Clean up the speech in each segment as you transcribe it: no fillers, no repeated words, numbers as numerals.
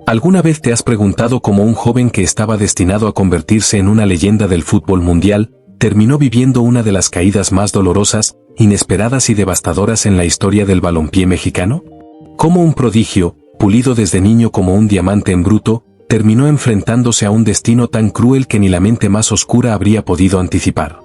¿Alguna vez te has preguntado cómo un joven que estaba destinado a convertirse en una leyenda del fútbol mundial, terminó viviendo una de las caídas más dolorosas, inesperadas y devastadoras en la historia del balompié mexicano? ¿Cómo un prodigio, pulido desde niño como un diamante en bruto, terminó enfrentándose a un destino tan cruel que ni la mente más oscura habría podido anticipar?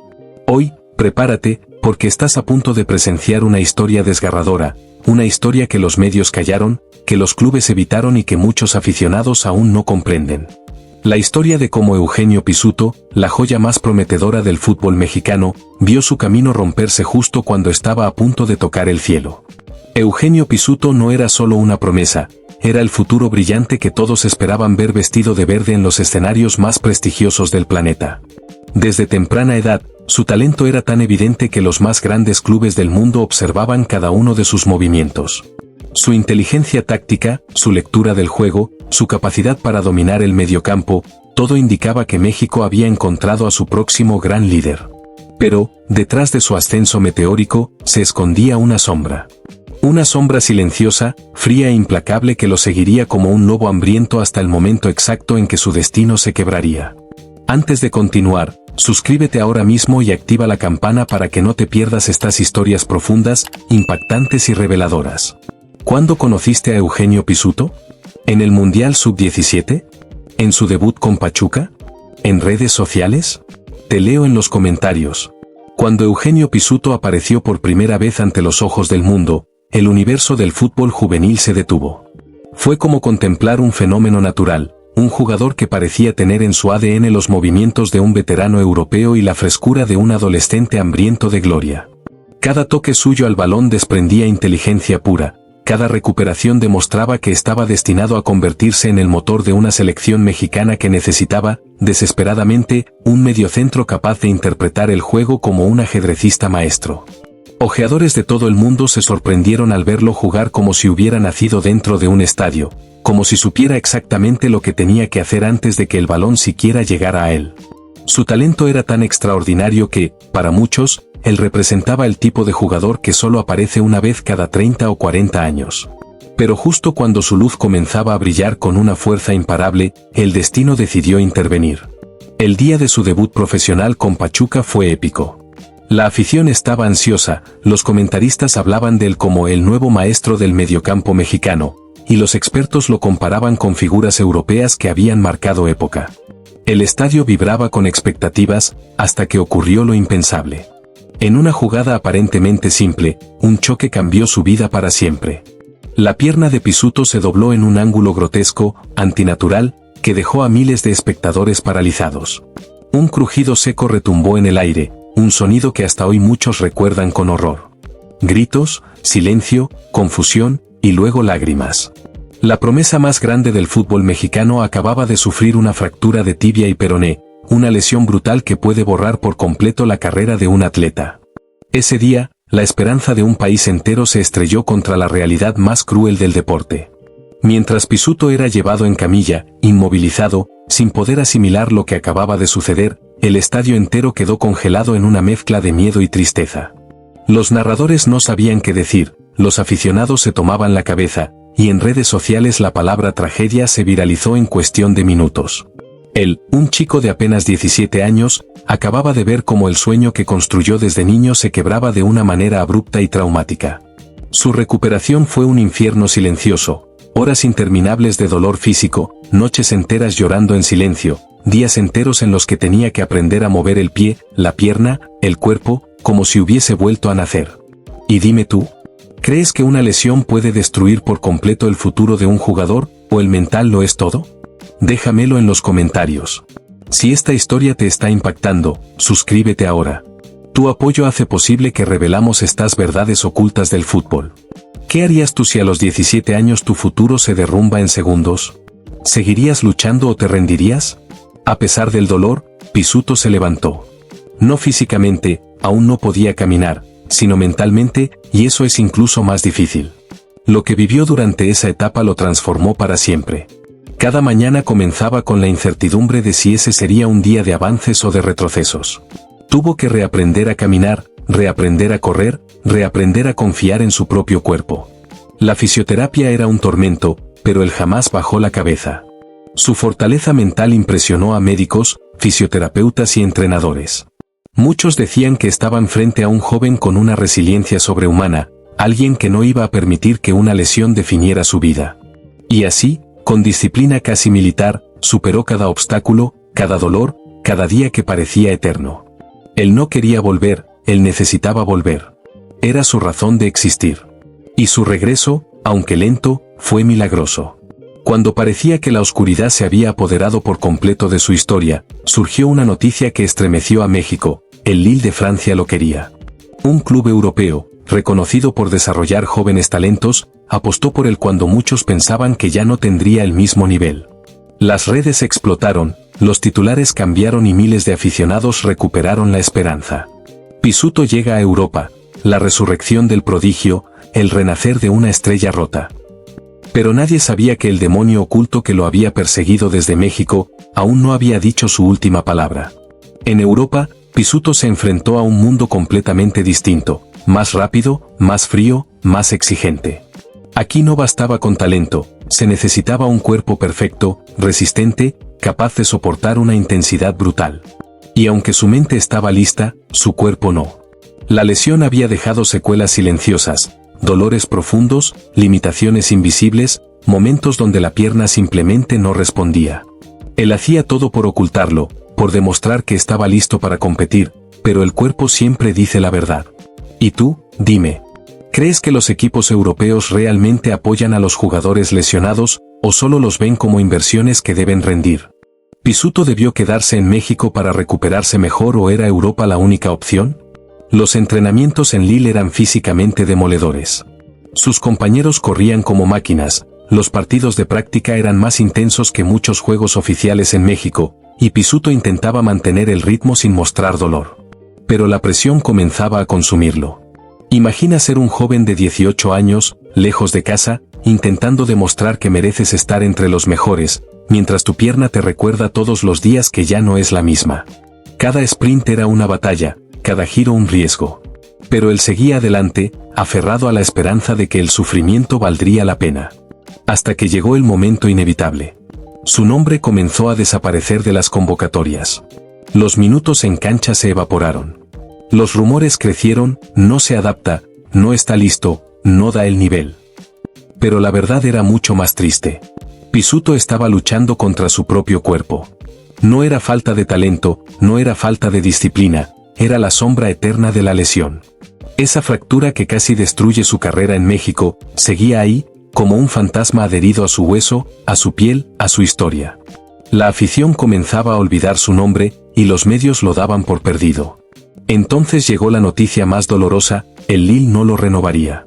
Hoy, prepárate, porque estás a punto de presenciar una historia desgarradora, una historia que los medios callaron, que los clubes evitaron y que muchos aficionados aún no comprenden. La historia de cómo Eugenio Pizzuto, la joya más prometedora del fútbol mexicano, vio su camino romperse justo cuando estaba a punto de tocar el cielo. Eugenio Pizzuto no era solo una promesa, era el futuro brillante que todos esperaban ver vestido de verde en los escenarios más prestigiosos del planeta. Desde temprana edad, su talento era tan evidente que los más grandes clubes del mundo observaban cada uno de sus movimientos. Su inteligencia táctica, su lectura del juego, su capacidad para dominar el mediocampo, todo indicaba que México había encontrado a su próximo gran líder. Pero, detrás de su ascenso meteórico, se escondía una sombra. Una sombra silenciosa, fría e implacable que lo seguiría como un lobo hambriento hasta el momento exacto en que su destino se quebraría. Antes de continuar, suscríbete ahora mismo y activa la campana para que no te pierdas estas historias profundas, impactantes y reveladoras. ¿Cuándo conociste a Eugenio Pizzuto? ¿En el Mundial Sub-17? ¿En su debut con Pachuca? ¿En redes sociales? Te leo en los comentarios. Cuando Eugenio Pizzuto apareció por primera vez ante los ojos del mundo, el universo del fútbol juvenil se detuvo. Fue como contemplar un fenómeno natural, un jugador que parecía tener en su ADN los movimientos de un veterano europeo y la frescura de un adolescente hambriento de gloria. Cada toque suyo al balón desprendía inteligencia pura. Cada recuperación demostraba que estaba destinado a convertirse en el motor de una selección mexicana que necesitaba, desesperadamente, un mediocentro capaz de interpretar el juego como un ajedrecista maestro. Ojeadores de todo el mundo se sorprendieron al verlo jugar como si hubiera nacido dentro de un estadio, como si supiera exactamente lo que tenía que hacer antes de que el balón siquiera llegara a él. Su talento era tan extraordinario que, para muchos, él representaba el tipo de jugador que solo aparece una vez cada 30 o 40 años. Pero justo cuando su luz comenzaba a brillar con una fuerza imparable, el destino decidió intervenir. El día de su debut profesional con Pachuca fue épico. La afición estaba ansiosa, los comentaristas hablaban de él como el nuevo maestro del mediocampo mexicano, y los expertos lo comparaban con figuras europeas que habían marcado época. El estadio vibraba con expectativas, hasta que ocurrió lo impensable. En una jugada aparentemente simple, un choque cambió su vida para siempre. La pierna de Pizzuto se dobló en un ángulo grotesco, antinatural, que dejó a miles de espectadores paralizados. Un crujido seco retumbó en el aire, un sonido que hasta hoy muchos recuerdan con horror. Gritos, silencio, confusión, y luego lágrimas. La promesa más grande del fútbol mexicano acababa de sufrir una fractura de tibia y peroné, una lesión brutal que puede borrar por completo la carrera de un atleta. Ese día, la esperanza de un país entero se estrelló contra la realidad más cruel del deporte. Mientras Pizzuto era llevado en camilla, inmovilizado, sin poder asimilar lo que acababa de suceder, el estadio entero quedó congelado en una mezcla de miedo y tristeza. Los narradores no sabían qué decir, los aficionados se tomaban la cabeza, y en redes sociales la palabra tragedia se viralizó en cuestión de minutos. Él, un chico de apenas 17 años, acababa de ver cómo el sueño que construyó desde niño se quebraba de una manera abrupta y traumática. Su recuperación fue un infierno silencioso, horas interminables de dolor físico, noches enteras llorando en silencio, días enteros en los que tenía que aprender a mover el pie, la pierna, el cuerpo, como si hubiese vuelto a nacer. Y dime tú, ¿crees que una lesión puede destruir por completo el futuro de un jugador, o el mental lo es todo? Déjamelo en los comentarios. Si esta historia te está impactando, suscríbete ahora. Tu apoyo hace posible que revelamos estas verdades ocultas del fútbol. ¿Qué harías tú si a los 17 años tu futuro se derrumba en segundos? ¿Seguirías luchando o te rendirías? A pesar del dolor, Pizzuto se levantó. No físicamente, aún no podía caminar, sino mentalmente, y eso es incluso más difícil. Lo que vivió durante esa etapa lo transformó para siempre. Cada mañana comenzaba con la incertidumbre de si ese sería un día de avances o de retrocesos. Tuvo que reaprender a caminar, reaprender a correr, reaprender a confiar en su propio cuerpo. La fisioterapia era un tormento, pero él jamás bajó la cabeza. Su fortaleza mental impresionó a médicos, fisioterapeutas y entrenadores. Muchos decían que estaban frente a un joven con una resiliencia sobrehumana, alguien que no iba a permitir que una lesión definiera su vida. Y así, con disciplina casi militar, superó cada obstáculo, cada dolor, cada día que parecía eterno. Él no quería volver, él necesitaba volver. Era su razón de existir. Y su regreso, aunque lento, fue milagroso. Cuando parecía que la oscuridad se había apoderado por completo de su historia, surgió una noticia que estremeció a México: el Lille de Francia lo quería. Un club europeo, reconocido por desarrollar jóvenes talentos, apostó por él cuando muchos pensaban que ya no tendría el mismo nivel. Las redes explotaron, los titulares cambiaron y miles de aficionados recuperaron la esperanza. Pisuto llega a Europa, la resurrección del prodigio, el renacer de una estrella rota. Pero nadie sabía que el demonio oculto que lo había perseguido desde México, aún no había dicho su última palabra. En Europa, Pisuto se enfrentó a un mundo completamente distinto, más rápido, más frío, más exigente. Aquí no bastaba con talento, se necesitaba un cuerpo perfecto, resistente, capaz de soportar una intensidad brutal. Y aunque su mente estaba lista, su cuerpo no. La lesión había dejado secuelas silenciosas, dolores profundos, limitaciones invisibles, momentos donde la pierna simplemente no respondía. Él hacía todo por ocultarlo, por demostrar que estaba listo para competir, pero el cuerpo siempre dice la verdad. Y tú, dime, ¿crees que los equipos europeos realmente apoyan a los jugadores lesionados, o solo los ven como inversiones que deben rendir? ¿Pisuto debió quedarse en México para recuperarse mejor o era Europa la única opción? Los entrenamientos en Lille eran físicamente demoledores. Sus compañeros corrían como máquinas, los partidos de práctica eran más intensos que muchos juegos oficiales en México, y Pisuto intentaba mantener el ritmo sin mostrar dolor. Pero la presión comenzaba a consumirlo. Imagina ser un joven de 18 años, lejos de casa, intentando demostrar que mereces estar entre los mejores, mientras tu pierna te recuerda todos los días que ya no es la misma. Cada sprint era una batalla, cada giro un riesgo. Pero él seguía adelante, aferrado a la esperanza de que el sufrimiento valdría la pena. Hasta que llegó el momento inevitable. Su nombre comenzó a desaparecer de las convocatorias. Los minutos en cancha se evaporaron. Los rumores crecieron: no se adapta, no está listo, no da el nivel. Pero la verdad era mucho más triste. Pisuto estaba luchando contra su propio cuerpo. No era falta de talento, no era falta de disciplina, era la sombra eterna de la lesión. Esa fractura que casi destruye su carrera en México, seguía ahí, como un fantasma adherido a su hueso, a su piel, a su historia. La afición comenzaba a olvidar su nombre, y los medios lo daban por perdido. Entonces llegó la noticia más dolorosa: el Lille no lo renovaría.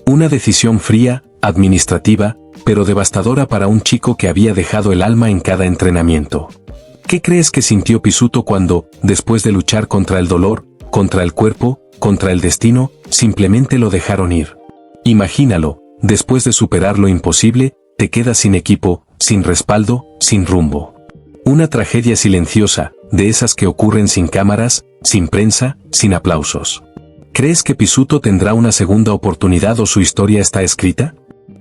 Una decisión fría, administrativa, pero devastadora para un chico que había dejado el alma en cada entrenamiento. ¿Qué crees que sintió Pisuto cuando, después de luchar contra el dolor, contra el cuerpo, contra el destino, simplemente lo dejaron ir? Imagínalo, después de superar lo imposible, te quedas sin equipo, sin respaldo, sin rumbo. Una tragedia silenciosa, de esas que ocurren sin cámaras, sin prensa, sin aplausos. ¿Crees que Pisuto tendrá una segunda oportunidad o su historia está escrita?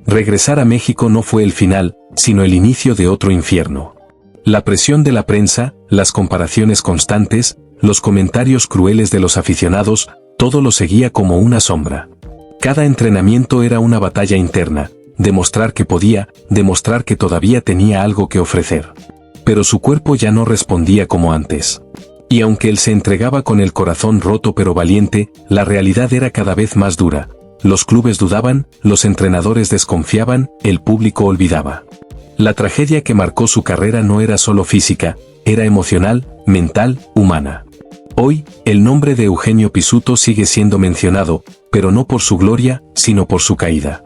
Regresar a México no fue el final, sino el inicio de otro infierno. La presión de la prensa, las comparaciones constantes, los comentarios crueles de los aficionados, todo lo seguía como una sombra. Cada entrenamiento era una batalla interna, demostrar que podía, demostrar que todavía tenía algo que ofrecer. Pero su cuerpo ya no respondía como antes. Y aunque él se entregaba con el corazón roto pero valiente, la realidad era cada vez más dura. Los clubes dudaban, los entrenadores desconfiaban, el público olvidaba. La tragedia que marcó su carrera no era solo física, era emocional, mental, humana. Hoy, el nombre de Eugenio Pisuto sigue siendo mencionado, pero no por su gloria, sino por su caída.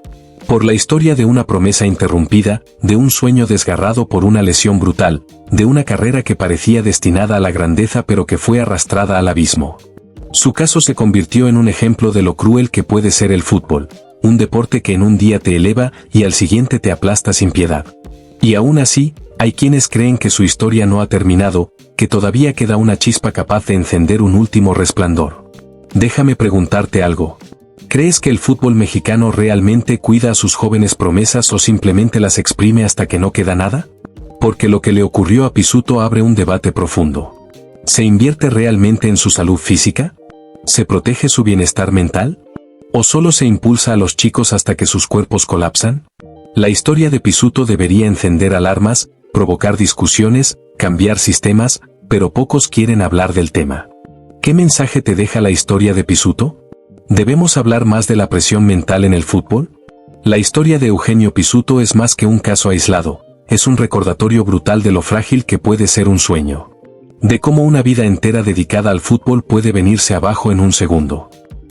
Por la historia de una promesa interrumpida, de un sueño desgarrado por una lesión brutal, de una carrera que parecía destinada a la grandeza pero que fue arrastrada al abismo. Su caso se convirtió en un ejemplo de lo cruel que puede ser el fútbol, un deporte que en un día te eleva y al siguiente te aplasta sin piedad. Y aún así, hay quienes creen que su historia no ha terminado, que todavía queda una chispa capaz de encender un último resplandor. Déjame preguntarte algo. ¿Crees que el fútbol mexicano realmente cuida a sus jóvenes promesas o simplemente las exprime hasta que no queda nada? Porque lo que le ocurrió a Pizzuto abre un debate profundo. ¿Se invierte realmente en su salud física? ¿Se protege su bienestar mental? ¿O solo se impulsa a los chicos hasta que sus cuerpos colapsan? La historia de Pizzuto debería encender alarmas, provocar discusiones, cambiar sistemas, pero pocos quieren hablar del tema. ¿Qué mensaje te deja la historia de Pizzuto? ¿Debemos hablar más de la presión mental en el fútbol? La historia de Eugenio Pizzuto es más que un caso aislado, es un recordatorio brutal de lo frágil que puede ser un sueño. De cómo una vida entera dedicada al fútbol puede venirse abajo en un segundo.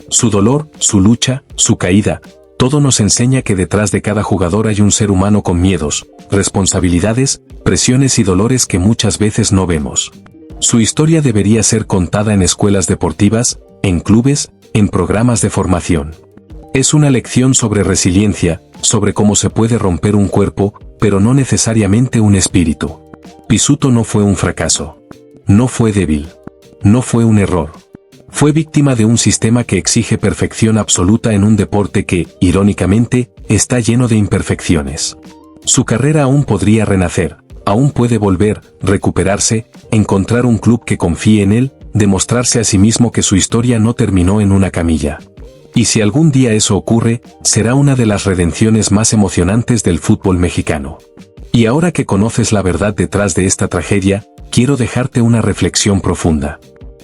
Su dolor, su lucha, su caída, todo nos enseña que detrás de cada jugador hay un ser humano con miedos, responsabilidades, presiones y dolores que muchas veces no vemos. Su historia debería ser contada en escuelas deportivas, en clubes, en programas de formación. Es una lección sobre resiliencia, sobre cómo se puede romper un cuerpo, pero no necesariamente un espíritu. Pizzuto no fue un fracaso. No fue débil. No fue un error. Fue víctima de un sistema que exige perfección absoluta en un deporte que, irónicamente, está lleno de imperfecciones. Su carrera aún podría renacer, aún puede volver, recuperarse, encontrar un club que confíe en él, demostrarse a sí mismo que su historia no terminó en una camilla. Y si algún día eso ocurre, será una de las redenciones más emocionantes del fútbol mexicano. Y ahora que conoces la verdad detrás de esta tragedia, quiero dejarte una reflexión profunda.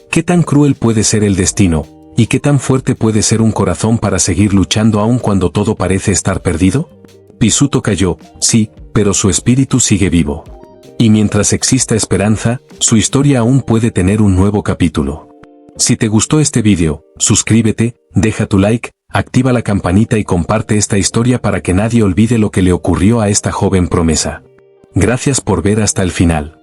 ¿Qué tan cruel puede ser el destino, y qué tan fuerte puede ser un corazón para seguir luchando aun cuando todo parece estar perdido? Pizzuto cayó, sí, pero su espíritu sigue vivo. Y mientras exista esperanza, su historia aún puede tener un nuevo capítulo. Si te gustó este vídeo, suscríbete, deja tu like, activa la campanita y comparte esta historia para que nadie olvide lo que le ocurrió a esta joven promesa. Gracias por ver hasta el final.